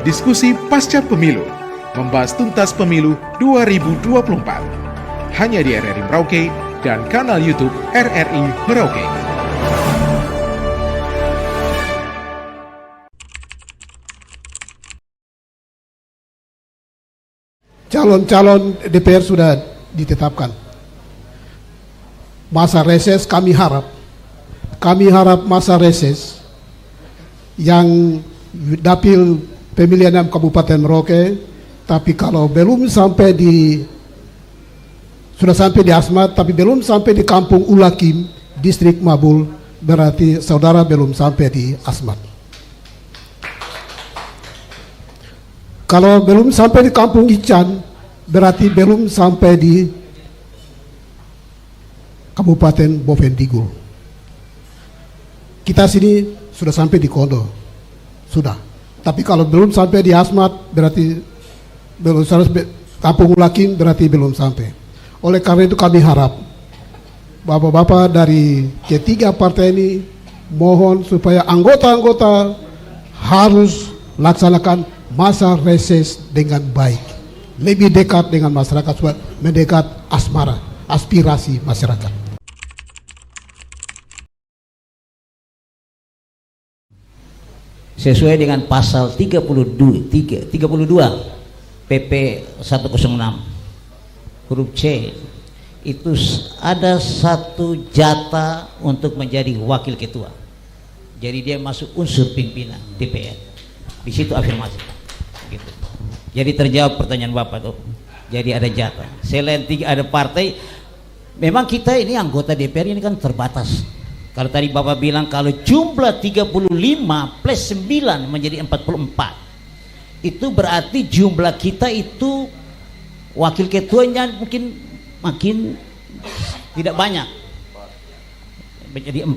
Diskusi pasca pemilu, membahas tuntas pemilu 2024. Hanya di RRI Merauke dan kanal YouTube RRI Merauke. Calon-calon DPR sudah ditetapkan. Masa reses kami harap masa reses yang dapil pemilihan Kabupaten Merauke, tapi kalau belum sampai sudah sampai di Asmat tapi belum sampai di Kampung Ulakim, Distrik Mabul, berarti saudara belum sampai di Asmat. Kalau belum sampai di Kampung Ican, berarti belum sampai di Kabupaten Bovendigul. Kita sini sudah sampai di Kodo, sudah. Tapi kalau belum sampai di Asmat, berarti belum sampai Kampung Ulakim, berarti belum sampai. Oleh karena itu kami harap bapak-bapak dari ketiga partai ini mohon supaya anggota-anggota harus laksanakan masa reses dengan baik, lebih dekat dengan masyarakat, mendekat asmara, aspirasi masyarakat. Sesuai dengan pasal 32 PP 106 huruf C, itu ada satu jatah untuk menjadi wakil ketua. Jadi dia masuk unsur pimpinan DPR. Di situ afirmasi. Gitu. Jadi terjawab pertanyaan Bapak tuh. Jadi ada jatah. Selain tiga ada partai, memang kita ini anggota DPR ini kan terbatas. Kalau tadi Bapak bilang kalau jumlah 35 plus 9 menjadi 44, itu berarti jumlah kita itu wakil ketuanya mungkin makin tidak banyak, menjadi 4.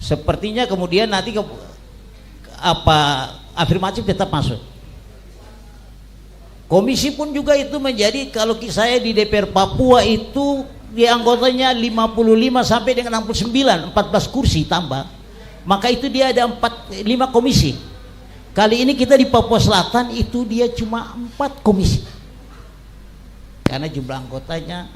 Sepertinya kemudian nanti afirmatif tetap masuk. Komisi pun juga itu menjadi, kalau saya di DPR Papua itu di anggotanya 55 sampai dengan 69, 14 kursi tambah, maka itu dia ada 5 komisi. Kali ini kita di Papua Selatan itu dia cuma 4 komisi karena jumlah anggotanya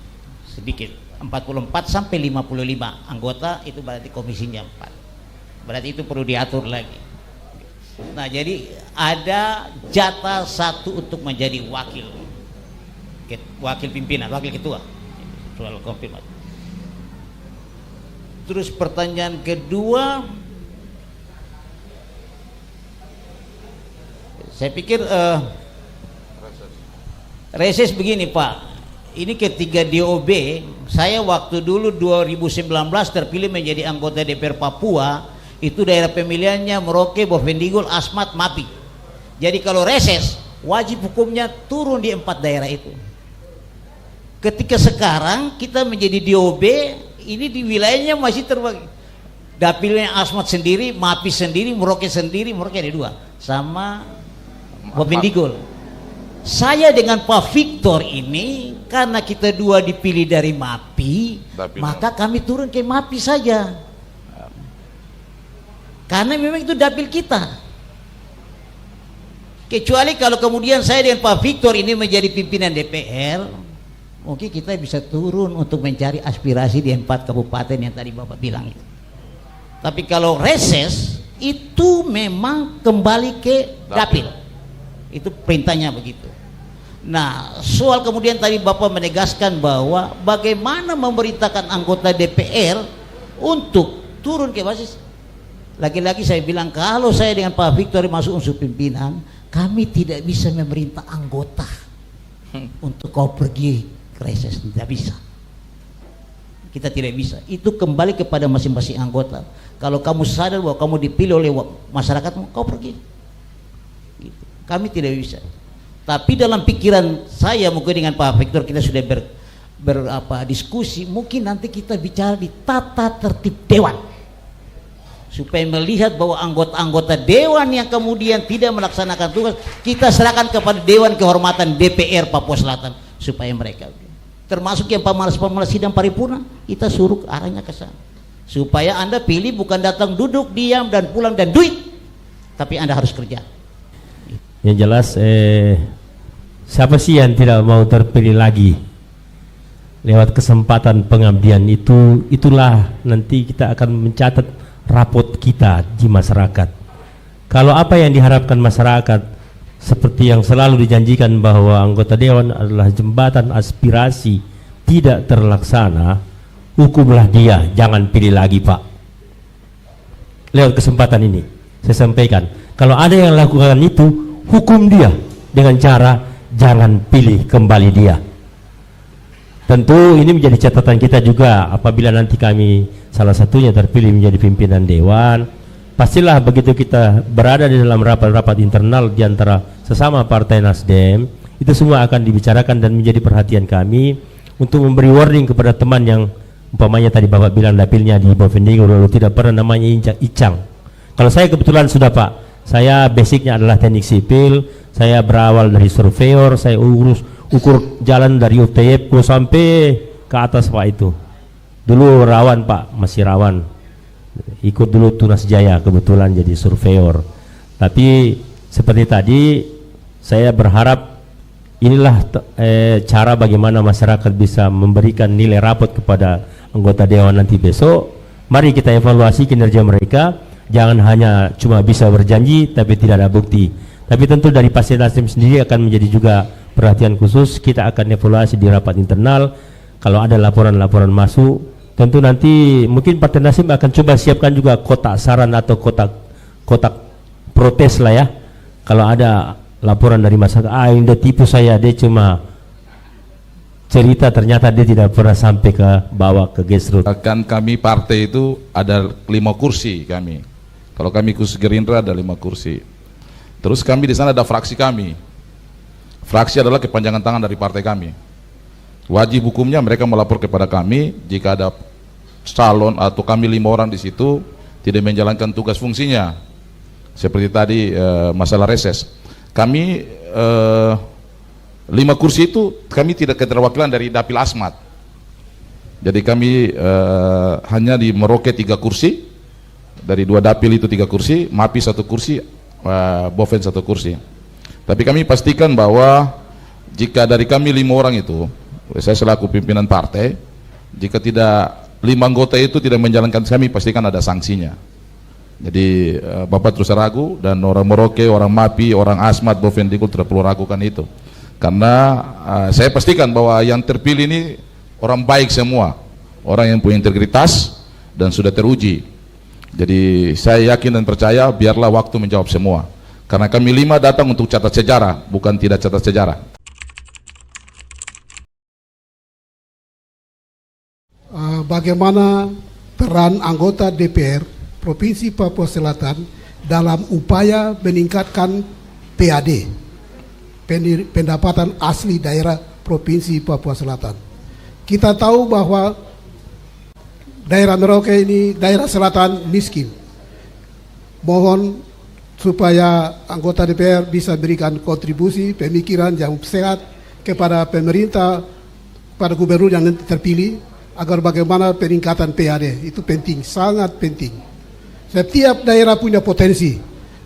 sedikit, 44 sampai 55 anggota, itu berarti komisinya 4, berarti itu perlu diatur lagi. Nah, jadi ada jatah 1 untuk menjadi wakil pimpinan, wakil ketua. Soal konfirmasi. Terus pertanyaan kedua, saya pikir reses begini Pak, ini ketiga DOB, saya waktu dulu 2019 terpilih menjadi anggota DPR Papua, itu daerah pemilihannya Merauke, Bovendigul, Asmat, Mapi. Jadi kalau reses wajib hukumnya turun di 4 daerah itu. Ketika sekarang kita menjadi DOB, ini di wilayahnya masih terbagi. Dapilnya Asmat sendiri, Mapi sendiri, Merauke sendiri, Merauke ada 2, sama Bovendigul. Saya dengan Pak Victor ini, karena kita 2 dipilih dari Mapi, maka kami turun ke Mapi saja. Karena memang itu dapil kita. Kecuali kalau kemudian saya dengan Pak Victor ini menjadi pimpinan DPR, mungkin kita bisa turun untuk mencari aspirasi di 4 kabupaten yang tadi Bapak bilang itu. Tapi kalau reses itu memang kembali ke dapil. Itu perintahnya begitu. Nah, soal kemudian tadi Bapak menegaskan bahwa bagaimana memerintahkan anggota DPR untuk turun ke basis. Lagi-lagi saya bilang, kalau saya dengan Pak Victor masuk unsur pimpinan, kami tidak bisa memerintah anggota untuk kau pergi ke reses, tidak bisa. Kita tidak bisa. Itu kembali kepada masing-masing anggota. Kalau kamu sadar bahwa kamu dipilih oleh masyarakat, kau pergi. Gitu. Kami tidak bisa. Tapi dalam pikiran saya, mungkin dengan Pak Victor kita sudah diskusi, mungkin nanti kita bicara di tata tertib dewan, supaya melihat bahwa anggota-anggota dewan yang kemudian tidak melaksanakan tugas, kita serahkan kepada Dewan Kehormatan DPR Papua Selatan, supaya mereka, termasuk yang pemalas-pemalas sidang paripurna, kita suruh arahnya ke sana, supaya Anda pilih bukan datang duduk diam dan pulang dan duit, tapi Anda harus kerja. Yang jelas siapa sih yang tidak mau terpilih lagi lewat kesempatan pengabdian itu? Itulah nanti kita akan mencatat rapot kita di masyarakat. Kalau apa yang diharapkan masyarakat seperti yang selalu dijanjikan bahwa anggota dewan adalah jembatan aspirasi tidak terlaksana, hukumlah dia, jangan pilih lagi Pak. Lewat kesempatan ini saya sampaikan, kalau ada yang lakukan itu, hukum dia dengan cara jangan pilih kembali dia. Tentu ini menjadi catatan kita juga apabila nanti kami salah satunya terpilih menjadi pimpinan dewan. Pastilah begitu kita berada di dalam rapat-rapat internal di antara sesama partai Nasdem, itu semua akan dibicarakan dan menjadi perhatian kami untuk memberi warning kepada teman yang umpamanya tadi Bapak bilang dapilnya di Bovendigul lalu tidak pernah namanya Icang. Kalau saya kebetulan sudah Pak, saya basicnya adalah teknik sipil, saya berawal dari surveyor, saya ukur jalan dari UTF sampai ke atas Pak itu. Dulu rawan Pak, masih rawan. Ikut dulu Tunas Jaya kebetulan jadi surveyor. Tapi seperti tadi saya berharap inilah cara bagaimana masyarakat bisa memberikan nilai rapot kepada anggota dewan nanti besok. Mari kita evaluasi kinerja mereka. Jangan hanya cuma bisa berjanji tapi tidak ada bukti. Tapi tentu dari Partai Nasdem sendiri akan menjadi juga perhatian khusus. Kita akan evaluasi di rapat internal. Kalau ada laporan-laporan masuk, tentu nanti mungkin Partai Nasdem akan coba siapkan juga kotak saran atau kotak protes lah ya. Kalau ada laporan dari masyarakat, yang dia tipu saya, dia cuma cerita ternyata dia tidak pernah sampai ke bawah ke grassroots. Kan kami partai itu ada 5 kursi kami. Kalau kami khusus Gerindra ada 5 kursi. Terus kami di sana ada fraksi kami. Fraksi adalah kepanjangan tangan dari partai kami. Wajib hukumnya mereka melapor kepada kami jika ada calon atau kami 5 orang di situ tidak menjalankan tugas fungsinya. Seperti tadi masalah reses. Kami 5 kursi itu kami tidak keterwakilan dari Dapil Asmat. Jadi kami hanya di Merauke 3 kursi, dari 2 dapil itu 3 kursi, MAPI 1 kursi, Boven 1 kursi. Tapi kami pastikan bahwa jika dari kami 5 orang itu, saya selaku pimpinan partai, jika tidak 5 anggota itu tidak menjalankan kami, pastikan ada sanksinya. Jadi Bapak terus ragu, dan orang Merauke, orang MAPI, orang Asmat, Bovendigul tidak perlu ragukan itu. Karena saya pastikan bahwa yang terpilih ini orang baik semua, orang yang punya integritas dan sudah teruji. Jadi saya yakin dan percaya, biarlah waktu menjawab semua. Karena kami 5 datang untuk catat sejarah, bukan tidak catat sejarah. Bagaimana peran anggota DPR Provinsi Papua Selatan dalam upaya meningkatkan PAD, pendapatan asli daerah Provinsi Papua Selatan. Kita tahu bahwa daerah Merauke ini daerah selatan miskin. Mohon supaya anggota DPR bisa berikan kontribusi pemikiran yang sehat kepada pemerintah, pada gubernur yang terpilih, agar bagaimana peningkatan PAD itu penting, sangat penting. Setiap daerah punya potensi.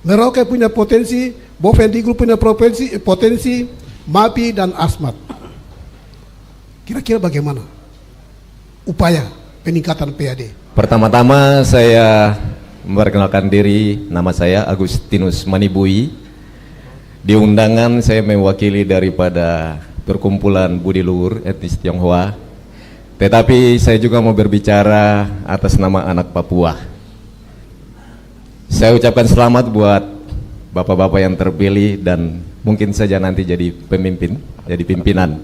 Merauke punya potensi, Bovendigul punya potensi, MAPI dan Asmat. Kira-kira bagaimana upaya peningkatan PAD? Pertama-tama saya memperkenalkan diri, nama saya Agustinus Manibui. Di undangan saya mewakili daripada perkumpulan Budi Luhur etnis Tionghoa. Tetapi saya juga mau berbicara atas nama anak Papua. Saya ucapkan selamat buat bapak-bapak yang terpilih dan mungkin saja nanti jadi pemimpin, jadi pimpinan.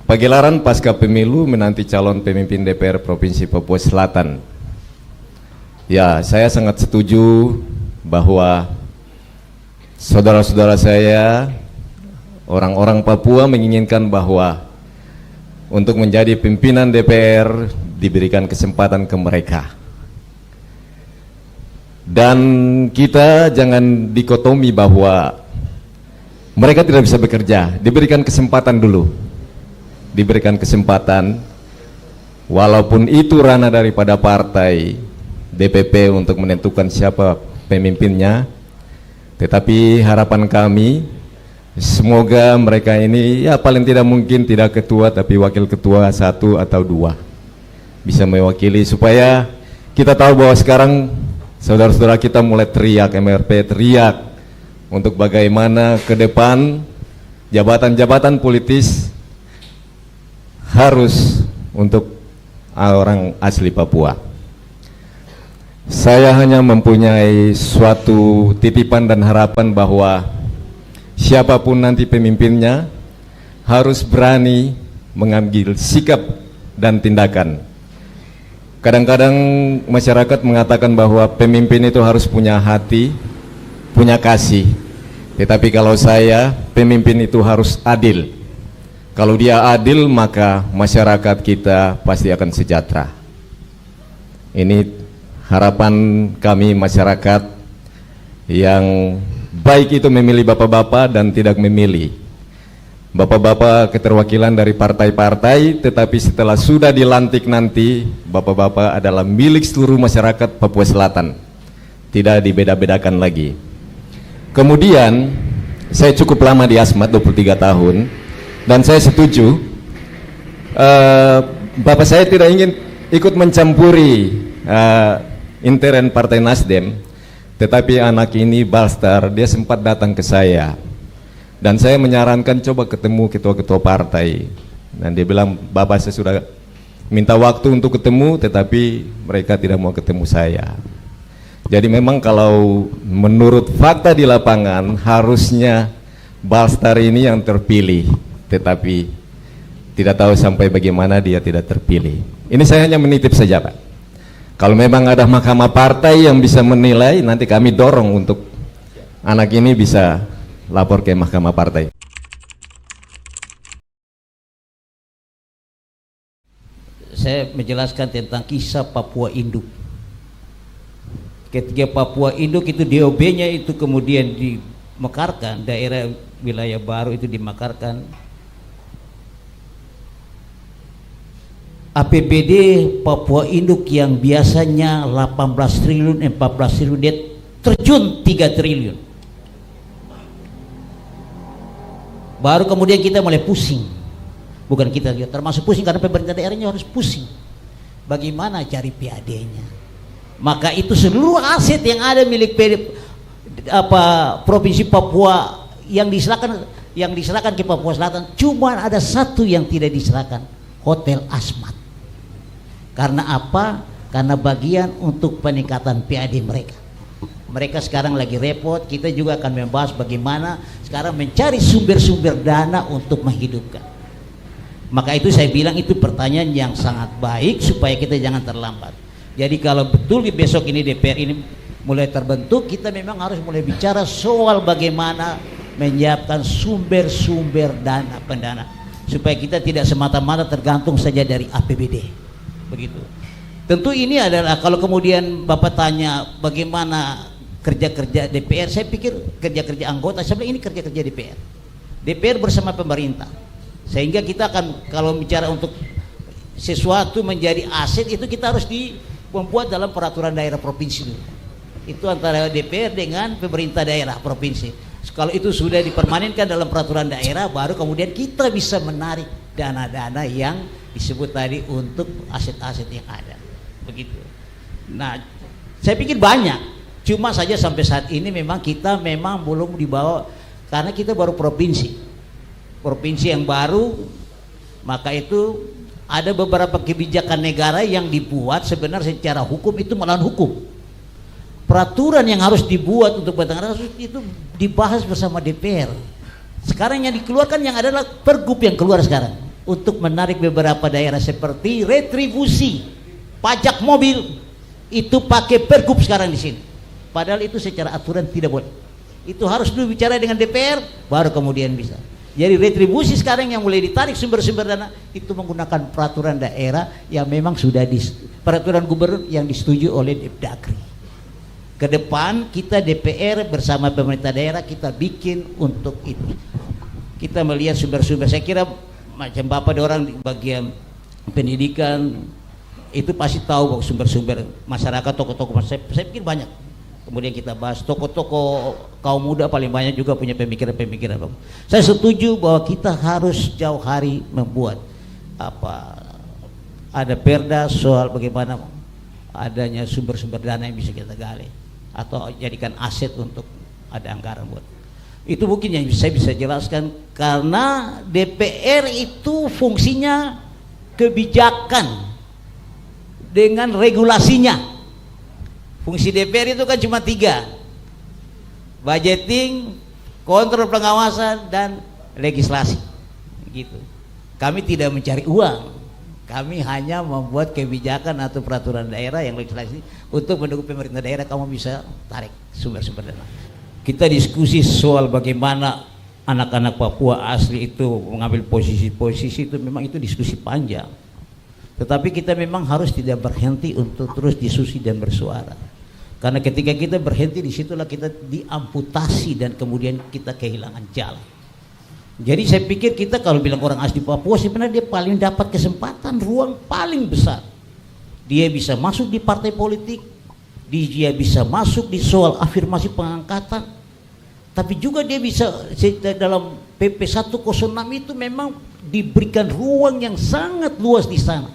Pagelaran pasca pemilu menanti calon pemimpin DPR Provinsi Papua Selatan. Ya, saya sangat setuju bahwa saudara-saudara saya, orang-orang Papua menginginkan bahwa untuk menjadi pimpinan DPR diberikan kesempatan ke mereka. Dan kita jangan dikotomi bahwa mereka tidak bisa bekerja, diberikan kesempatan dulu. Diberikan kesempatan, walaupun itu ranah daripada partai DPP untuk menentukan siapa pemimpinnya, Tetapi harapan kami, semoga mereka ini ya paling tidak mungkin tidak ketua tapi wakil ketua 1 atau 2 bisa mewakili, supaya kita tahu bahwa sekarang saudara-saudara kita mulai teriak, MRP teriak untuk bagaimana ke depan jabatan-jabatan politis harus untuk orang asli Papua. Saya hanya mempunyai suatu titipan dan harapan bahwa siapapun nanti pemimpinnya harus berani mengambil sikap dan tindakan. Kadang-kadang masyarakat mengatakan bahwa pemimpin itu harus punya hati, punya kasih. Tetapi kalau saya, pemimpin itu harus adil. Kalau dia adil, maka masyarakat kita pasti akan sejahtera. Ini harapan kami masyarakat yang baik itu memilih bapak-bapak dan tidak memilih bapak-bapak keterwakilan dari partai-partai, tetapi setelah sudah dilantik nanti bapak-bapak adalah milik seluruh masyarakat Papua Selatan, tidak dibeda-bedakan lagi. Kemudian saya cukup lama di Asmat, 23 tahun, dan saya setuju bapak saya tidak ingin ikut mencampuri intern Partai Nasdem, tetapi anak ini Balstar, dia sempat datang ke saya dan saya menyarankan coba ketemu ketua-ketua partai, dan dia bilang bapak saya sudah minta waktu untuk ketemu tetapi mereka tidak mau ketemu saya. Jadi memang kalau menurut fakta di lapangan harusnya Balstar ini yang terpilih, tetapi tidak tahu sampai bagaimana dia tidak terpilih. Ini saya hanya menitip saja Pak. Kalau memang ada mahkamah partai yang bisa menilai, nanti kami dorong untuk anak ini bisa lapor ke mahkamah partai. Saya menjelaskan tentang kisah Papua Induk. Ketika Papua Induk itu DOB-nya itu kemudian dimekarkan, daerah wilayah baru itu dimekarkan, APBD Papua Induk yang biasanya 18 triliun, 14 triliun, dia terjun 3 triliun. Baru kemudian kita mulai pusing. Bukan kita, termasuk pusing karena pemerintah daerahnya harus pusing. Bagaimana cari PAD-nya? Maka itu seluruh aset yang ada milik Provinsi Papua yang diserahkan ke Papua Selatan, cuma ada satu yang tidak diserahkan, Hotel Asmat. Karena apa? Karena bagian untuk peningkatan PAD mereka. Mereka sekarang lagi repot, kita juga akan membahas bagaimana sekarang mencari sumber-sumber dana untuk menghidupkan. Maka itu saya bilang itu pertanyaan yang sangat baik supaya kita jangan terlambat. Jadi kalau betul besok ini DPR ini mulai terbentuk, kita memang harus mulai bicara soal bagaimana menyiapkan sumber-sumber dana pendana supaya kita tidak semata-mata tergantung saja dari APBD. Begitu. Tentu ini adalah kalau kemudian Bapak tanya bagaimana kerja-kerja DPR, saya pikir kerja-kerja anggota, sebenarnya ini kerja-kerja DPR. DPR bersama pemerintah. Sehingga kita akan kalau bicara untuk sesuatu menjadi aset itu kita harus membuat dalam peraturan daerah provinsi dulu. Itu antara DPR dengan pemerintah daerah provinsi. Kalau itu sudah dipermanenkan dalam peraturan daerah, baru kemudian kita bisa menarik dana-dana yang disebut tadi untuk aset-aset yang ada. Begitu. Nah, saya pikir banyak. Cuma saja sampai saat ini memang kita memang belum dibawa karena kita baru provinsi yang baru, maka itu ada beberapa kebijakan negara yang dibuat sebenarnya secara hukum itu melawan hukum. Peraturan yang harus dibuat untuk Batangan itu dibahas bersama DPR. Sekarang yang dikeluarkan yang adalah pergub yang keluar sekarang untuk menarik beberapa daerah seperti retribusi pajak mobil itu pakai pergub sekarang di sini. Padahal itu secara aturan tidak boleh. Itu harus dulu bicara dengan DPR, baru kemudian bisa. Jadi retribusi sekarang yang mulai ditarik sumber-sumber dana itu menggunakan peraturan daerah yang memang sudah peraturan gubernur yang disetujui oleh Depdagri. Ke depan kita DPR bersama pemerintah daerah kita bikin untuk itu. Kita melihat sumber-sumber. Saya kira macam Bapak ada orang di bagian pendidikan itu pasti tahu bahwa sumber-sumber masyarakat, tokoh-tokoh masyarakat. Saya pikir banyak kemudian kita bahas tokoh-tokoh kaum muda paling banyak juga punya pemikiran-pemikiran. Saya setuju bahwa kita harus jauh hari membuat ada perda soal bagaimana adanya sumber-sumber dana yang bisa kita gali atau jadikan aset untuk ada anggaran buat. Itu mungkin yang saya bisa jelaskan, karena DPR itu fungsinya kebijakan dengan regulasinya. Fungsi DPR itu kan cuma 3: budgeting, kontrol pengawasan, dan legislasi. Gitu. Kami tidak mencari uang, kami hanya membuat kebijakan atau peraturan daerah yang legislasi untuk mendukung pemerintah daerah. Kamu bisa tarik sumber-sumber dana. Kita diskusi soal bagaimana anak-anak Papua asli itu mengambil posisi-posisi, itu memang itu diskusi panjang. Tetapi kita memang harus tidak berhenti untuk terus diskusi dan bersuara. Karena ketika kita berhenti, disitulah kita diamputasi dan kemudian kita kehilangan jalan. Jadi saya pikir kita kalau bilang orang asli Papua, sebenarnya dia paling dapat kesempatan, ruang paling besar. Dia bisa masuk di partai politik, dia bisa masuk di soal afirmasi pengangkatan, tapi juga dia bisa dalam PP 106 itu memang diberikan ruang yang sangat luas di sana.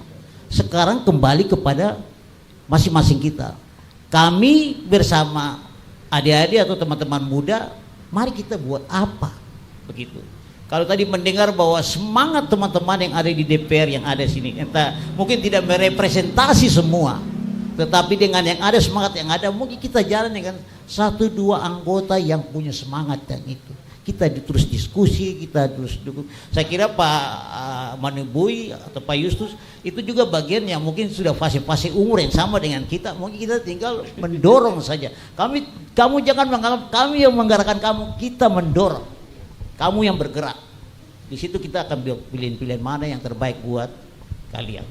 Sekarang kembali kepada masing-masing kita. Kami bersama adik-adik atau teman-teman muda, mari kita buat apa? Begitu. Kalau tadi mendengar bahwa semangat teman-teman yang ada di DPR yang ada sini, entah mungkin tidak merepresentasi semua, tetapi dengan yang ada, semangat yang ada, mungkin kita jalan dengan 1-2 anggota yang punya semangat dan itu. Kita terus diskusi, kita terus dukung. Saya kira Pak Manibui atau Pak Justus itu juga bagian yang mungkin sudah fase-fase umur yang sama dengan kita. Mungkin kita tinggal mendorong saja. Kamu jangan menganggap kami yang menggerakkan kamu, kita mendorong. Kamu yang bergerak. Di situ kita akan pilihan-pilihan mana yang terbaik buat kalian.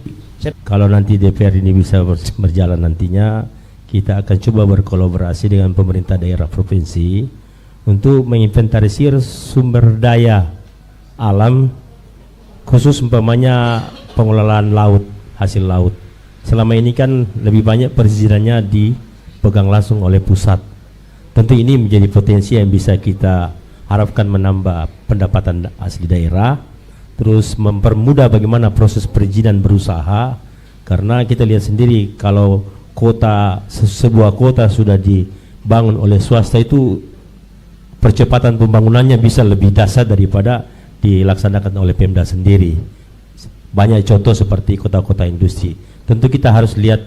Kalau nanti DPR ini bisa berjalan nantinya, kita akan coba berkolaborasi dengan pemerintah daerah provinsi untuk menginventarisir sumber daya alam, khusus umpamanya pengelolaan laut, hasil laut. Selama ini kan lebih banyak perizinannya dipegang langsung oleh pusat. Tentu ini menjadi potensi yang bisa kita harapkan menambah pendapatan asli daerah, terus mempermudah bagaimana proses perizinan berusaha, karena kita lihat sendiri kalau sebuah kota sudah dibangun oleh swasta itu percepatan pembangunannya bisa lebih dahsyat daripada dilaksanakan oleh Pemda sendiri. Banyak contoh seperti kota-kota industri. Tentu kita harus lihat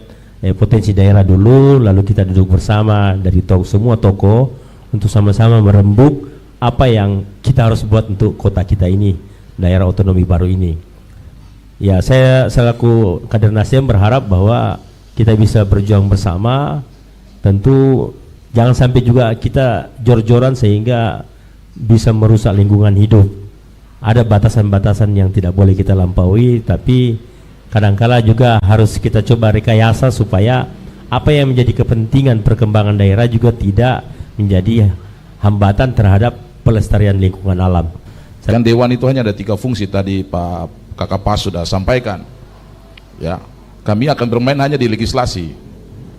potensi daerah dulu, lalu kita duduk bersama dari semua tokoh untuk sama-sama merembuk apa yang kita harus buat untuk kota kita ini, daerah otonomi baru ini. Ya, saya selaku kader Nasdem berharap bahwa kita bisa berjuang bersama. Tentu jangan sampai juga kita jor-joran sehingga bisa merusak lingkungan hidup. Ada batasan-batasan yang tidak boleh kita lampaui, tapi kadangkala juga harus kita coba rekayasa supaya apa yang menjadi kepentingan perkembangan daerah juga tidak menjadi hambatan terhadap pelestarian lingkungan alam. Kan Dewan itu hanya ada 3 fungsi, tadi Pak Kakak Pas sudah sampaikan. Ya, kami akan bermain hanya di legislasi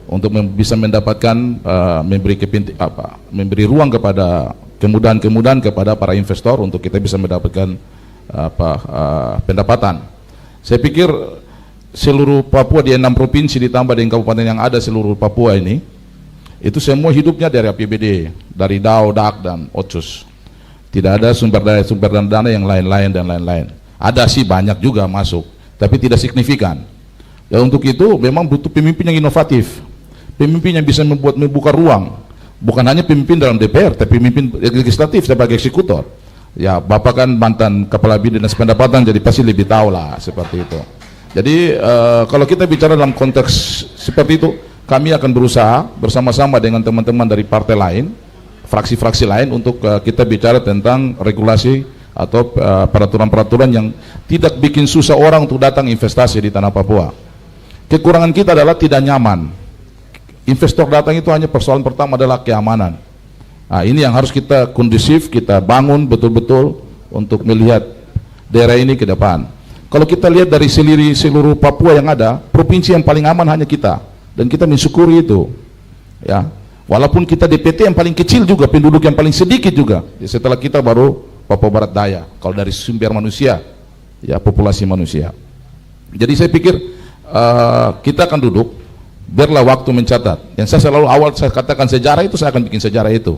untuk bisa mendapatkan memberi ruang kepada kemudahan-kemudahan kepada para investor untuk kita bisa mendapatkan pendapatan. Saya pikir seluruh Papua di 6 provinsi ditambah dengan kabupaten yang ada seluruh Papua ini, itu semua hidupnya dari APBD, dari DAO, DAK, dan OCUS. Tidak ada sumber dana yang lain-lain dan lain-lain. Ada sih banyak juga masuk, tapi tidak signifikan. Ya, untuk itu memang butuh pemimpin yang inovatif, pemimpin yang bisa membuka ruang, bukan hanya pemimpin dalam DPR, tapi pemimpin legislatif sebagai eksekutor. Ya, Bapak kan mantan Kepala Bidang Dinas Pendapatan, jadi pasti lebih tahu lah seperti itu. Jadi kalau kita bicara dalam konteks seperti itu, kami akan berusaha bersama-sama dengan teman-teman dari partai lain, fraksi-fraksi lain, untuk kita bicara tentang regulasi atau peraturan-peraturan yang tidak bikin susah orang untuk datang investasi di tanah Papua. Kekurangan kita adalah tidak nyaman. Investor datang itu hanya persoalan pertama adalah keamanan. Nah, ini yang harus kita kondusif, kita bangun betul-betul untuk melihat daerah ini ke depan. Kalau kita lihat dari seluruh Papua yang ada, provinsi yang paling aman hanya kita, dan kita mensyukuri itu. Ya, Walaupun kita DPT yang paling kecil juga, penduduk yang paling sedikit juga. Setelah kita baru Papua Barat Daya. Kalau dari sumber manusia, ya populasi manusia. Jadi saya pikir kita akan duduk, biarlah waktu mencatat. Yang saya selalu awal saya katakan sejarah itu, saya akan bikin sejarah itu.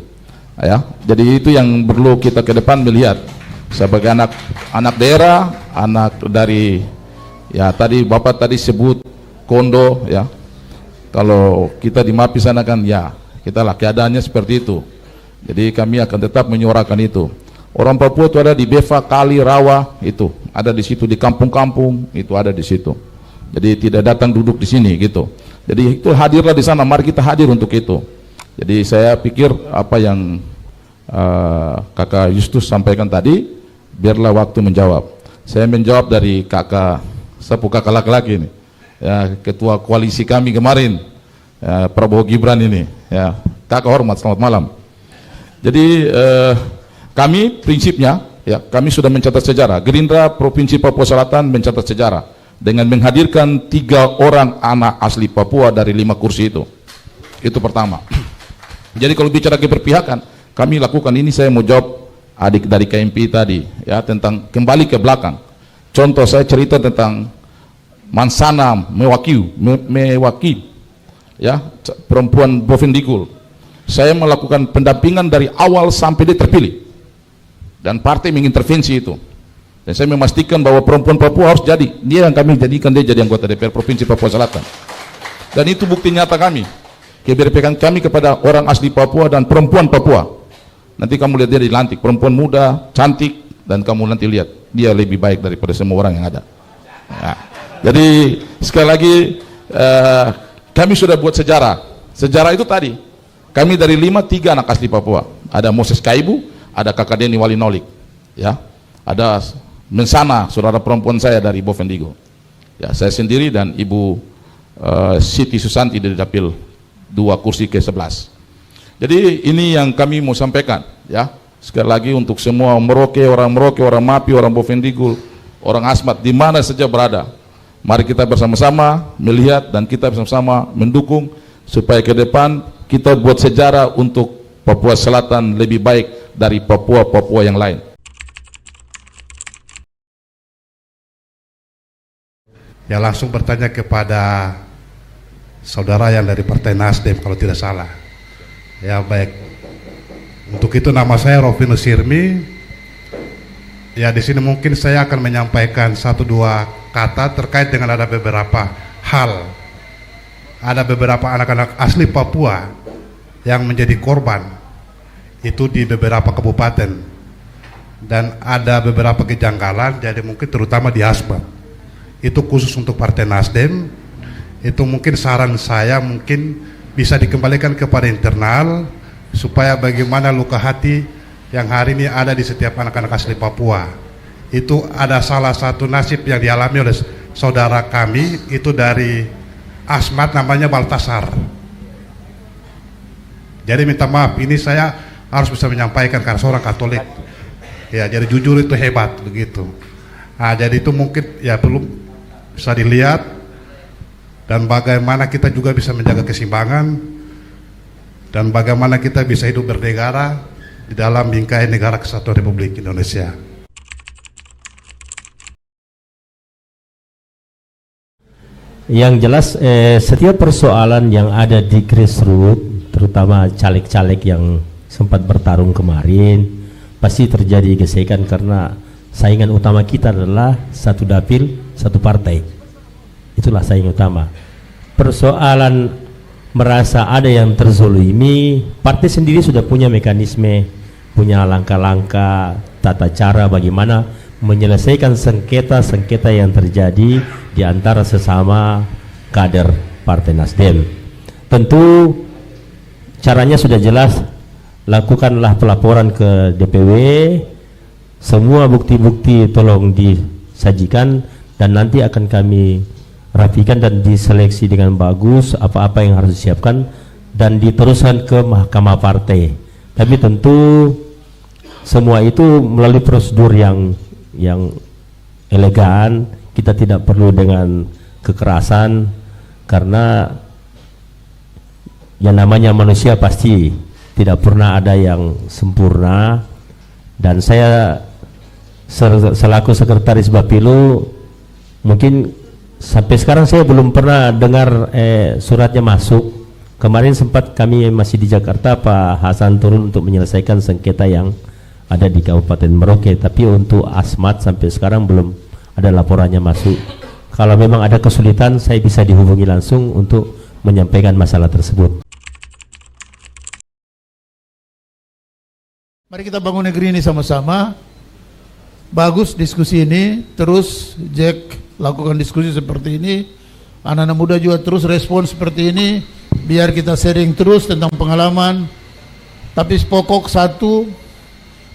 Ya, jadi itu yang perlu kita ke depan melihat sebagai anak daerah, anak dari ya tadi Bapak tadi sebut Kondo ya. Kalau kita di MAPI sana kan ya kita lah keadaannya seperti itu. Jadi kami akan tetap menyuarakan itu. Orang Papua itu ada di Beva, Kali, Rawa, itu ada di situ, di kampung-kampung itu ada di situ. Jadi tidak datang duduk di sini gitu. Jadi itu hadirlah di sana, mari kita hadir untuk itu. Jadi saya pikir apa yang Kakak Justus sampaikan tadi, biarlah waktu menjawab. Saya menjawab dari kakak laki-laki ini, ya, ketua koalisi kami kemarin, ya, Prabowo Gibran ini, ya, kakak hormat, selamat malam. Jadi kami prinsipnya, ya, kami sudah mencatat sejarah. Gerindra Provinsi Papua Selatan mencatat sejarah dengan menghadirkan 3 orang anak asli Papua dari 5 kursi itu. Itu pertama. Jadi kalau bicara keberpihakan, kami lakukan ini. Saya mau jawab adik dari KMP tadi, ya, tentang kembali ke belakang. Contoh saya cerita tentang Mansana Mewaki, ya, perempuan Bovendigul. Saya melakukan pendampingan dari awal sampai dia terpilih, dan partai mengintervensi itu. Dan saya memastikan bahwa perempuan Papua harus jadi, dia yang kami jadikan dia jadi anggota DPR Provinsi Papua Selatan. Dan itu bukti nyata kami, keberpihakan kami kepada orang asli Papua dan perempuan Papua. Nanti kamu lihat dia dilantik, perempuan muda, cantik, dan kamu nanti lihat dia lebih baik daripada semua orang yang ada. Nah, jadi sekali lagi kami sudah buat sejarah. Sejarah itu tadi, kami dari 3 anak asli Papua. Ada Moses Kaibu, ada Kakak Deni Walinolik, ya, ada Mensana, saudara perempuan saya dari Bovendigul, ya, saya sendiri dan Ibu Siti Susanti dari dapil 2 kursi ke-11. Jadi ini yang kami mau sampaikan, ya, sekali lagi untuk semua Merauke, orang MAPI, orang Bovendigul, orang Asmat, di mana saja berada, mari kita bersama-sama melihat dan kita bersama-sama mendukung supaya ke depan kita buat sejarah untuk Papua Selatan lebih baik dari Papua yang lain. Ya, langsung bertanya kepada saudara yang dari Partai Nasdem kalau tidak salah. Ya, baik. Untuk itu nama saya Rovinus Sirmi. Ya, di sini mungkin saya akan menyampaikan 1-2 kata terkait dengan ada beberapa hal. Ada beberapa anak-anak asli Papua yang menjadi korban itu di beberapa kabupaten, dan ada beberapa kejanggalan. Jadi mungkin terutama di Asmat. Itu khusus untuk Partai Nasdem. Itu mungkin saran saya mungkin bisa dikembalikan kepada internal, supaya bagaimana luka hati yang hari ini ada di setiap anak-anak asli Papua. Itu ada salah satu nasib yang dialami oleh saudara kami, itu dari Asmat, namanya Baltasar. Jadi minta maaf, ini saya harus bisa menyampaikan karena seorang Katolik. Ya, jadi jujur itu hebat begitu. Nah, jadi itu mungkin ya perlu bisa dilihat, dan bagaimana kita juga bisa menjaga keseimbangan, dan bagaimana kita bisa hidup bernegara di dalam bingkai negara kesatuan Republik Indonesia. Yang jelas setiap persoalan yang ada di grassroots, terutama caleg-caleg yang sempat bertarung kemarin, pasti terjadi gesekan karena saingan utama kita adalah satu dapil, satu partai. Itulah saing utama. Persoalan merasa ada yang terzolimi, partai sendiri sudah punya mekanisme, punya langkah-langkah, tata cara bagaimana menyelesaikan sengketa-sengketa yang terjadi di antara sesama kader Partai Nasdem. Tentu caranya sudah jelas, lakukanlah pelaporan ke DPW, semua bukti-bukti tolong disajikan, dan nanti akan kami rapikan dan diseleksi dengan bagus apa-apa yang harus disiapkan dan diteruskan ke Mahkamah Partai. Tapi tentu semua itu melalui prosedur yang elegan. Kita tidak perlu dengan kekerasan, karena yang namanya manusia pasti tidak pernah ada yang sempurna, dan saya selaku sekretaris Bapilu mungkin sampai sekarang saya belum pernah dengar suratnya masuk. Kemarin sempat kami masih di Jakarta, Pak Hasan turun untuk menyelesaikan sengketa yang ada di Kabupaten Merauke, tapi untuk Asmat sampai sekarang belum ada laporannya masuk. Kalau memang ada kesulitan, saya bisa dihubungi langsung untuk menyampaikan masalah tersebut. Mari kita bangun negeri ini sama-sama. Bagus diskusi ini, terus Jack lakukan diskusi seperti ini. Anak-anak muda juga terus respon seperti ini. Biar kita sharing terus tentang pengalaman. Tapi pokok satu,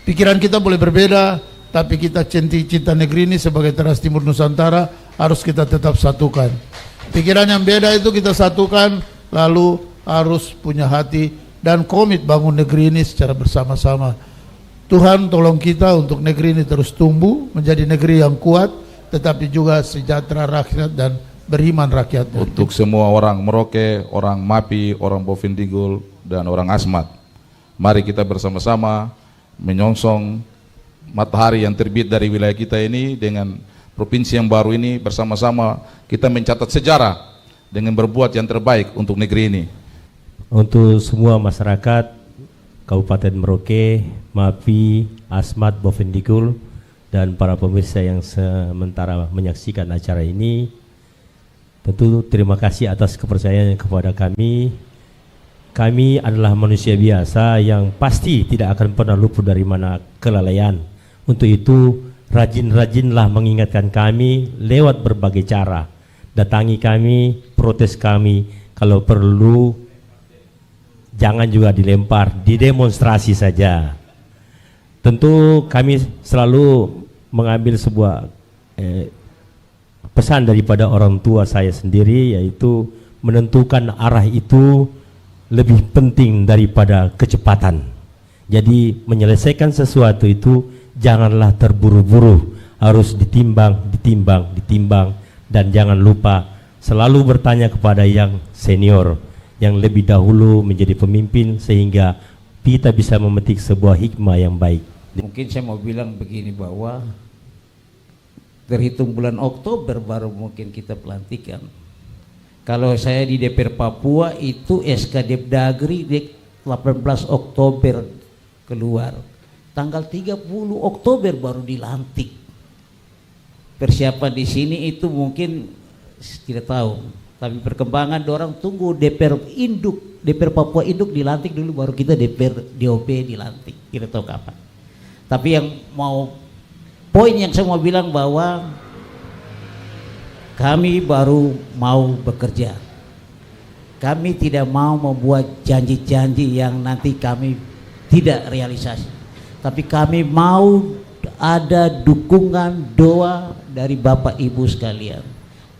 pikiran kita boleh berbeda, tapi kita cinta negeri ini sebagai Teras Timur Nusantara harus kita tetap satukan. Pikiran yang beda itu kita satukan, lalu harus punya hati dan komit bangun negeri ini secara bersama-sama. Tuhan tolong kita untuk negeri ini terus tumbuh menjadi negeri yang kuat, tetapi juga sejahtera rakyat dan beriman rakyat. Untuk semua orang Merauke, orang Mapi, orang Bovendigul, dan orang Asmat, mari kita bersama-sama menyongsong matahari yang terbit dari wilayah kita ini dengan provinsi yang baru ini. Bersama-sama kita mencatat sejarah dengan berbuat yang terbaik untuk negeri ini. Untuk semua masyarakat Kabupaten Merauke, Mapi, Asmat, Bovendigul, dan para pemirsa yang sementara menyaksikan acara ini, tentu terima kasih atas kepercayaan kepada kami. Kami adalah manusia biasa yang pasti tidak akan pernah luput dari mana kelalaian. Untuk itu, rajin-rajinlah mengingatkan kami lewat berbagai cara. Datangi kami, protes kami, kalau perlu jangan juga dilempar, didemonstrasi saja. Tentu kami selalu mengambil sebuah pesan daripada orang tua saya sendiri, yaitu menentukan arah itu lebih penting daripada kecepatan. Jadi menyelesaikan sesuatu itu janganlah terburu-buru, harus ditimbang, dan jangan lupa selalu bertanya kepada yang senior, yang lebih dahulu menjadi pemimpin, sehingga kita bisa memetik sebuah hikmah yang baik. Mungkin saya mau bilang begini, bahwa terhitung bulan Oktober baru mungkin kita pelantikan. Kalau saya di DPR Papua itu SK Depdagri di 18 Oktober keluar, tanggal 30 Oktober baru dilantik. Persiapan di sini itu mungkin tidak tahu, tapi perkembangan orang tunggu DPR Induk, DPR Papua Induk dilantik dulu, baru kita DPR DOP dilantik, kita tahu kapan. Tapi yang mau poin yang saya mau bilang, bahwa kami baru mau bekerja. Kami tidak mau membuat janji-janji yang nanti kami tidak realisasi. Tapi kami mau ada dukungan doa dari Bapak Ibu sekalian.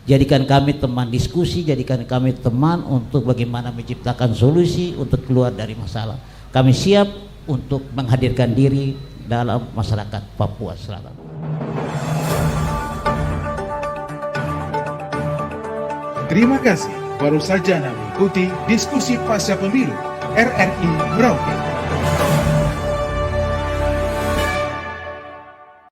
Jadikan kami teman diskusi, jadikan kami teman untuk bagaimana menciptakan solusi untuk keluar dari masalah. Kami siap untuk menghadirkan diri dalam masyarakat Papua Selatan. Terima kasih baru saja Anda mengikuti diskusi pasca pemilu RRI Merauke.